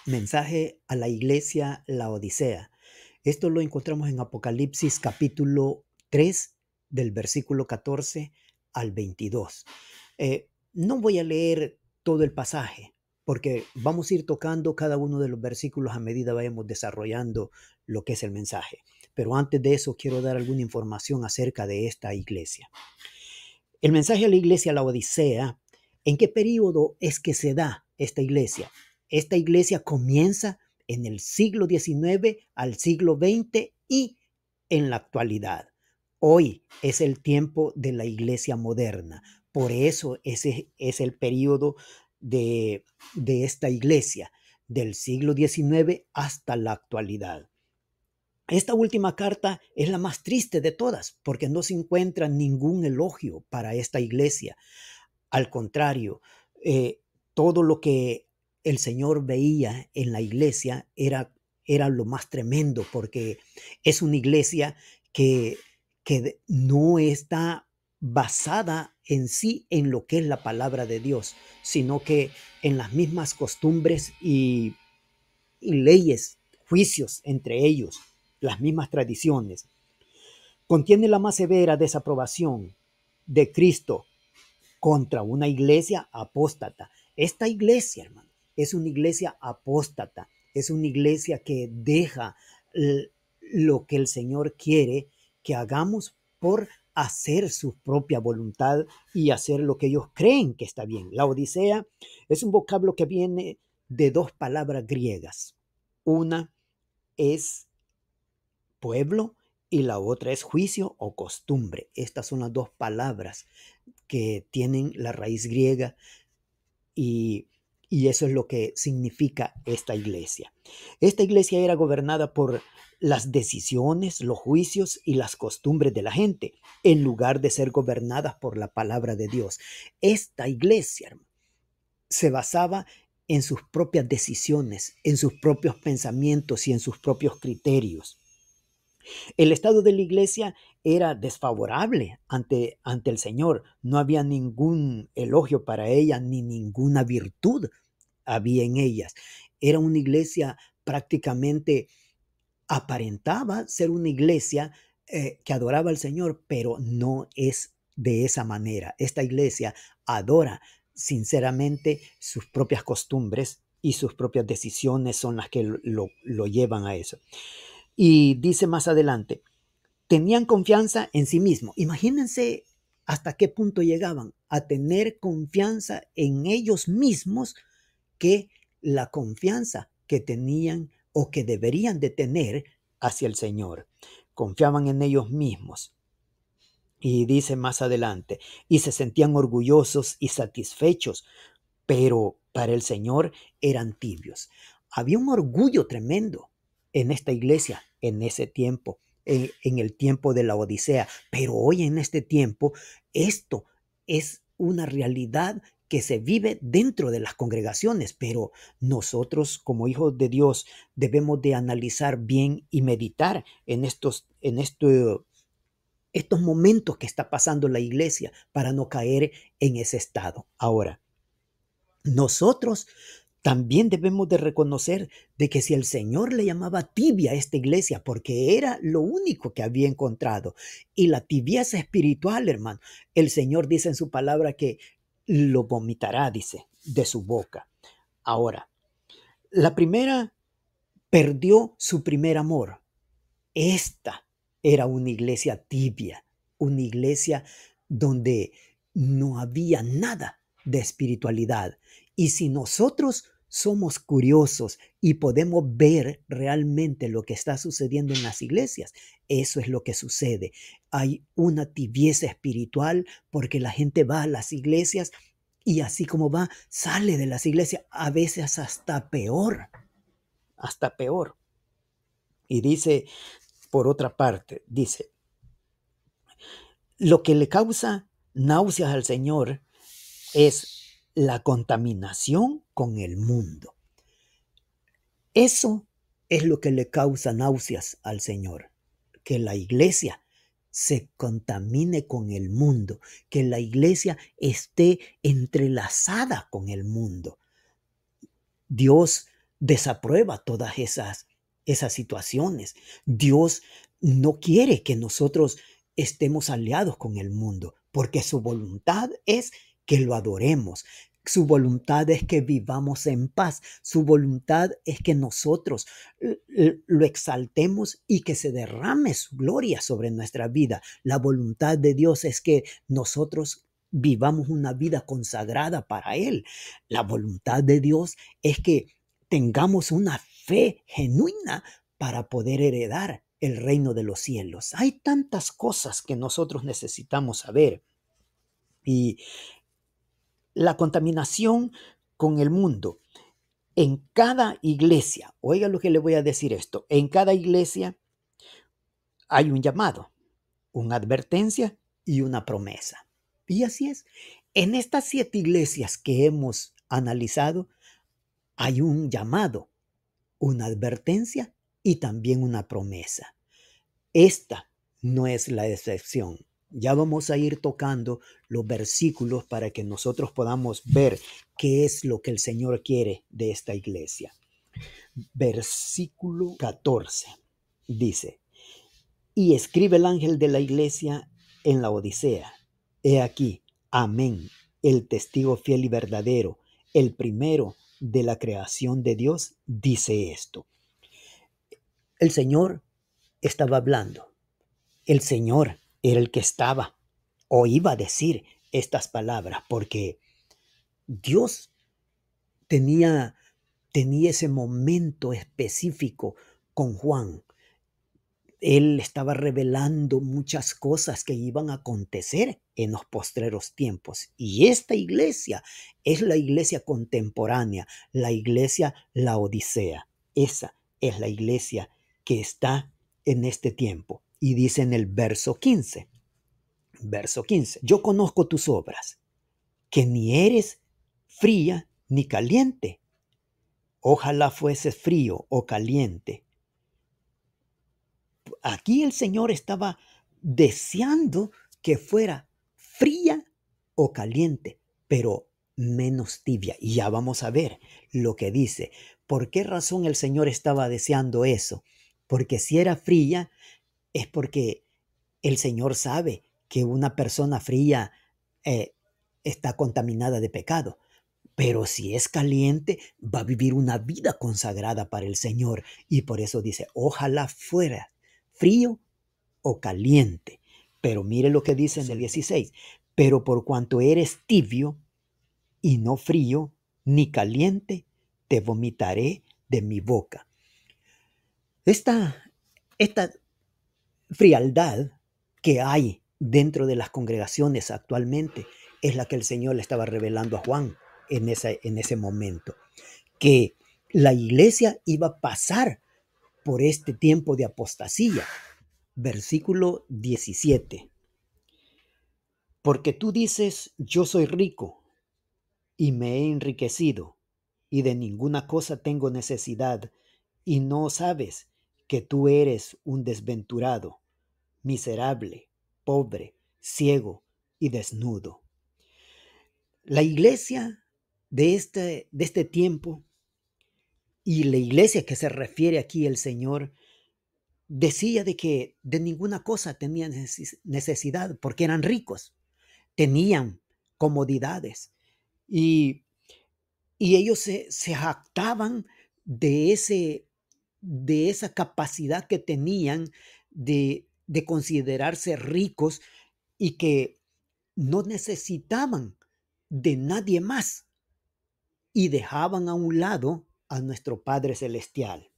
Mensaje a la iglesia Laodicea. Esto lo encontramos en Apocalipsis capítulo 3 del versículo 14 al 22. No voy a leer todo el pasaje porque vamos a ir tocando cada uno de los versículos a medida vayamos desarrollando lo que es el mensaje. Pero antes de eso quiero dar alguna información acerca de esta iglesia. El mensaje a la iglesia Laodicea, ¿en qué periodo es que se da esta iglesia? Esta iglesia comienza en el siglo XIX al siglo XX y en la actualidad. Hoy es el tiempo de la iglesia moderna. Por eso ese es el periodo de esta iglesia, del siglo XIX hasta la actualidad. Esta última carta es la más triste de todas porque no se encuentra ningún elogio para esta iglesia. Al contrario, todo lo que el Señor veía en la iglesia era lo más tremendo porque es una iglesia que no está basada en sí en lo que es la palabra de Dios, sino que en las mismas costumbres y leyes, juicios entre ellos, las mismas tradiciones. Contiene la más severa desaprobación de Cristo contra una iglesia apóstata. Esta iglesia, hermano, es una iglesia apóstata, es una iglesia que deja lo que el Señor quiere que hagamos por hacer su propia voluntad y hacer lo que ellos creen que está bien. La Odisea es un vocablo que viene de dos palabras griegas. Una es pueblo y la otra es juicio o costumbre. Estas son las dos palabras que tienen la raíz griega y, eso es lo que significa esta iglesia. Esta iglesia era gobernada por las decisiones, los juicios y las costumbres de la gente, en lugar de ser gobernadas por la palabra de Dios. Esta iglesia, hermano, se basaba en sus propias decisiones, en sus propios pensamientos y en sus propios criterios. El estado de la iglesia era desfavorable ante el Señor. No había ningún elogio para ella, ni ninguna virtud había en ellas. Era una iglesia prácticamente, aparentaba ser una iglesia que adoraba al Señor, pero no es de esa manera. Esta iglesia adora sinceramente sus propias costumbres y sus propias decisiones son las que lo llevan a eso. Y dice más adelante, tenían confianza en sí mismos. Imagínense hasta qué punto llegaban a tener confianza en ellos mismos, que la confianza que tenían o que deberían de tener hacia el Señor. Confiaban en ellos mismos. Y dice más adelante, y se sentían orgullosos y satisfechos, pero para el Señor eran tibios. Había un orgullo tremendo en esta iglesia en ese tiempo, en el tiempo de la Odisea, pero hoy en este tiempo esto es una realidad que se vive dentro de las congregaciones, pero nosotros como hijos de Dios debemos de analizar bien y meditar en estos momentos que está pasando la iglesia para no caer en ese estado. Ahora, nosotros también debemos de reconocer de que si el Señor le llamaba tibia a esta iglesia, porque era lo único que había encontrado, y la tibieza espiritual, hermano, el Señor dice en su palabra que lo vomitará, dice, de su boca. Ahora, la primera perdió su primer amor. Esta era una iglesia tibia, una iglesia donde no había nada de espiritualidad. Y si nosotros somos curiosos y podemos ver realmente lo que está sucediendo en las iglesias, eso es lo que sucede. Hay una tibieza espiritual porque la gente va a las iglesias y así como va, sale de las iglesias, a veces hasta peor, hasta peor. Y dice, por otra parte, dice, lo que le causa náuseas al Señor es la contaminación con el mundo. Eso es lo que le causa náuseas al Señor, que la iglesia se contamine con el mundo, que la iglesia esté entrelazada con el mundo. Dios desaprueba todas esas situaciones. Dios no quiere que nosotros estemos aliados con el mundo, porque su voluntad es que lo adoremos. Su voluntad es que vivamos en paz. Su voluntad es que nosotros lo exaltemos y que se derrame su gloria sobre nuestra vida. La voluntad de Dios es que nosotros vivamos una vida consagrada para Él. La voluntad de Dios es que tengamos una fe genuina para poder heredar el reino de los cielos. Hay tantas cosas que nosotros necesitamos saber. Y la contaminación con el mundo. En cada iglesia, oiga lo que le voy a decir esto, en cada iglesia hay un llamado, una advertencia y una promesa. Y así es. En estas 7 iglesias que hemos analizado, hay un llamado, una advertencia y también una promesa. Esta no es la excepción. Ya vamos a ir tocando los versículos para que nosotros podamos ver qué es lo que el Señor quiere de esta iglesia. Versículo 14 dice: y escribe el ángel de la iglesia en la Odisea. He aquí, amén, el testigo fiel y verdadero, el primero de la creación de Dios, dice esto. El Señor estaba hablando. El Señor era el que estaba o iba a decir estas palabras, porque Dios tenía ese momento específico con Juan. Él estaba revelando muchas cosas que iban a acontecer en los postreros tiempos. Y esta iglesia es la iglesia contemporánea, la iglesia Laodicea. Esa es la iglesia que está en este tiempo. Y dice en el verso 15, yo conozco tus obras, que ni eres fría ni caliente. Ojalá fueses frío o caliente. Aquí el Señor estaba deseando que fuera fría o caliente, pero menos tibia. Y ya vamos a ver lo que dice. ¿Por qué razón el Señor estaba deseando eso? Porque si era fría, es porque el Señor sabe que una persona fría está contaminada de pecado. Pero si es caliente, va a vivir una vida consagrada para el Señor. Y por eso dice, ojalá fuera frío o caliente. Pero mire lo que dice en el 16. Pero por cuanto eres tibio y no frío ni caliente, te vomitaré de mi boca. Esta frialdad que hay dentro de las congregaciones actualmente es la que el Señor le estaba revelando a Juan en ese momento, que la iglesia iba a pasar por este tiempo de apostasía. Versículo 17. Porque tú dices, yo soy rico y me he enriquecido y de ninguna cosa tengo necesidad, y no sabes que tú eres un desventurado, miserable, pobre, ciego y desnudo. La iglesia de este tiempo, y la iglesia que se refiere aquí el Señor, decía de que de ninguna cosa tenían necesidad porque eran ricos, tenían comodidades y ellos se jactaban de esa capacidad que tenían de considerarse ricos y que no necesitaban de nadie más y dejaban a un lado a nuestro Padre Celestial.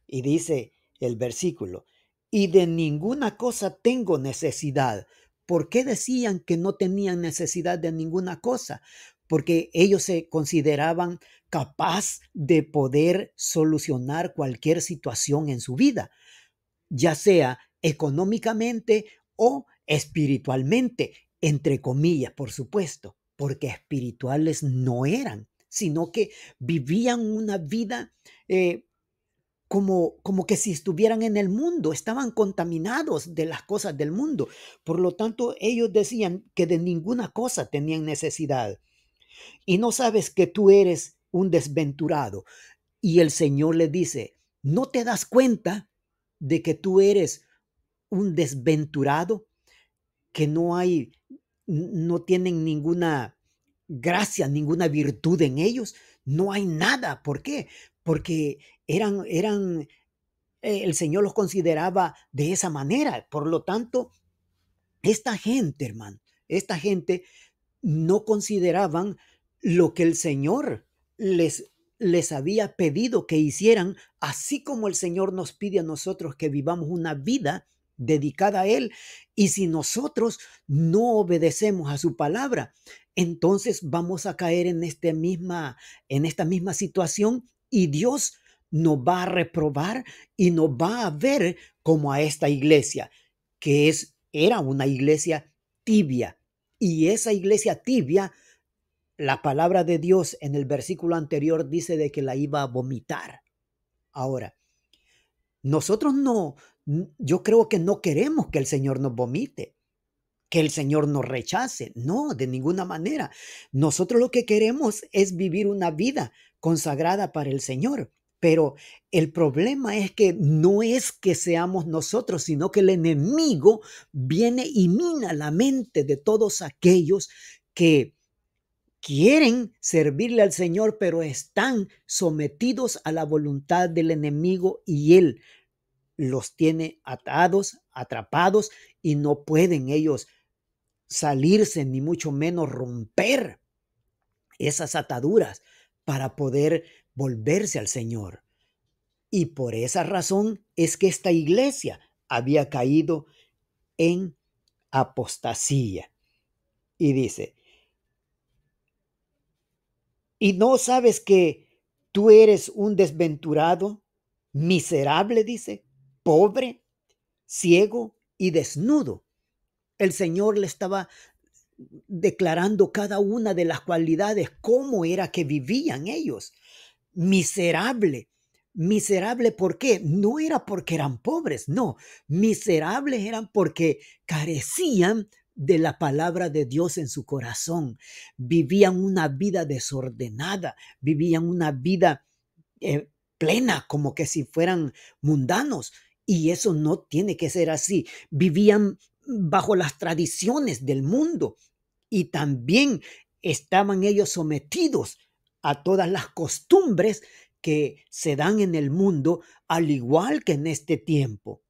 Y dice el versículo, y de ninguna cosa tengo necesidad. ¿Por qué decían que no tenían necesidad de ninguna cosa? Porque ellos se consideraban capaz de poder solucionar cualquier situación en su vida, ya sea económicamente o espiritualmente, entre comillas, por supuesto, porque espirituales no eran, sino que vivían una vida como que si estuvieran en el mundo, estaban contaminados de las cosas del mundo. Por lo tanto, ellos decían que de ninguna cosa tenían necesidad. Y no sabes que tú eres un desventurado. Y el Señor le dice, ¿no te das cuenta de que tú eres un desventurado? Que no tienen ninguna gracia, ninguna virtud en ellos. No hay nada. ¿Por qué? Porque el Señor los consideraba de esa manera. Por lo tanto, esta gente, hermano, esta gente no consideraban lo que el Señor les había pedido que hicieran, así como el Señor nos pide a nosotros que vivamos una vida dedicada a Él. Y si nosotros no obedecemos a su palabra, entonces vamos a caer en esta misma situación, y Dios nos va a reprobar y nos va a ver como a esta iglesia, era una iglesia tibia. Y esa iglesia tibia, la palabra de Dios en el versículo anterior dice de que la iba a vomitar. Ahora, nosotros yo creo que no queremos que el Señor nos vomite, que el Señor nos rechace. No, de ninguna manera. Nosotros lo que queremos es vivir una vida consagrada para el Señor. Pero el problema es que no es que seamos nosotros, sino que el enemigo viene y mina la mente de todos aquellos que quieren servirle al Señor, pero están sometidos a la voluntad del enemigo, y él los tiene atados, atrapados, y no pueden ellos salirse, ni mucho menos romper esas ataduras para poder volverse al Señor. Y por esa razón es que esta iglesia había caído en apostasía. Y dice, ¿y no sabes que tú eres un desventurado, miserable, dice, pobre, ciego y desnudo? El Señor le estaba declarando cada una de las cualidades, cómo era que vivían ellos. Miserable. Miserable, ¿por qué? No era porque eran pobres, no. Miserables eran porque carecían de la palabra de Dios en su corazón. Vivían una vida desordenada, vivían una vida plena, como que si fueran mundanos. Y eso no tiene que ser así. Vivían bajo las tradiciones del mundo, y también estaban ellos sometidos a todas las costumbres que se dan en el mundo, al igual que en este tiempo.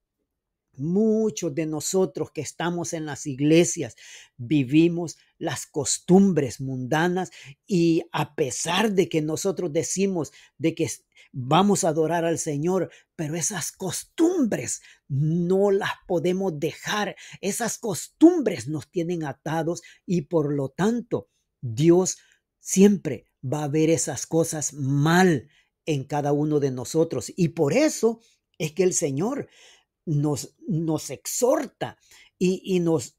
Muchos de nosotros que estamos en las iglesias vivimos las costumbres mundanas, y a pesar de que nosotros decimos de que vamos a adorar al Señor, pero esas costumbres no las podemos dejar. Esas costumbres nos tienen atados, y por lo tanto Dios siempre va a ver esas cosas mal en cada uno de nosotros. Y por eso es que el Señor nos exhorta y nos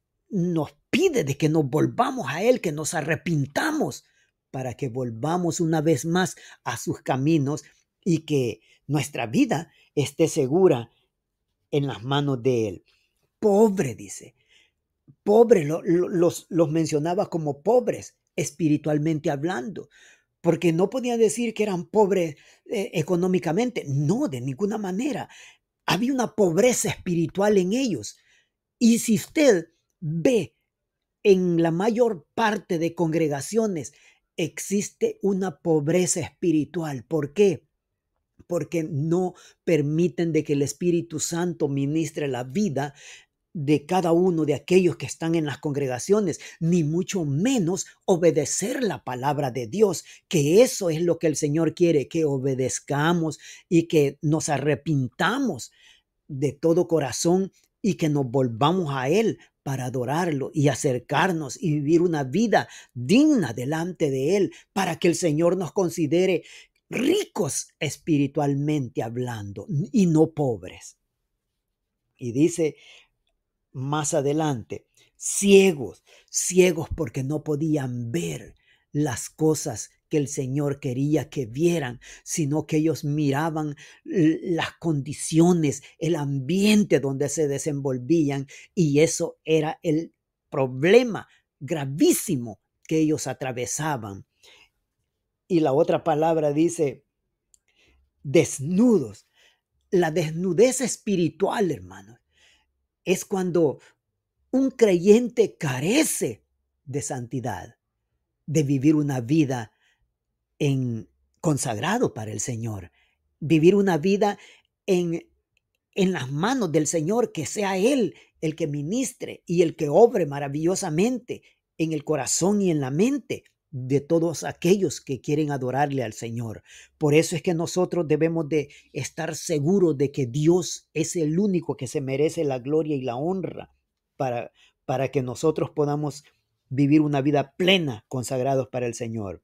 pide de que nos volvamos a Él, que nos arrepintamos, para que volvamos una vez más a sus caminos, y que nuestra vida esté segura en las manos de Él. Pobre, dice, pobre, los mencionaba como pobres espiritualmente hablando, porque no podía decir que eran pobres económicamente. No, de ninguna manera. Había una pobreza espiritual en ellos. Y si usted ve en la mayor parte de congregaciones, existe una pobreza espiritual. ¿Por qué? Porque no permiten de que el Espíritu Santo ministre la vida de cada uno de aquellos que están en las congregaciones, ni mucho menos obedecer la palabra de Dios, que eso es lo que el Señor quiere, que obedezcamos y que nos arrepintamos de todo corazón, y que nos volvamos a Él para adorarlo y acercarnos y vivir una vida digna delante de Él, para que el Señor nos considere ricos espiritualmente hablando y no pobres. Y dice más adelante, ciegos, ciegos porque no podían ver las cosas que el Señor quería que vieran, sino que ellos miraban las condiciones, el ambiente donde se desenvolvían, y eso era el problema gravísimo que ellos atravesaban. Y la otra palabra dice desnudos. La desnudez espiritual, hermanos, es cuando un creyente carece de santidad, de vivir una vida en consagrado para el Señor, vivir una vida en las manos del Señor, que sea Él el que ministre y el que obre maravillosamente en el corazón y en la mente de todos aquellos que quieren adorarle al Señor. Por eso es que nosotros debemos de estar seguros de que Dios es el único que se merece la gloria y la honra para, para que nosotros podamos vivir una vida plena consagrados para el Señor.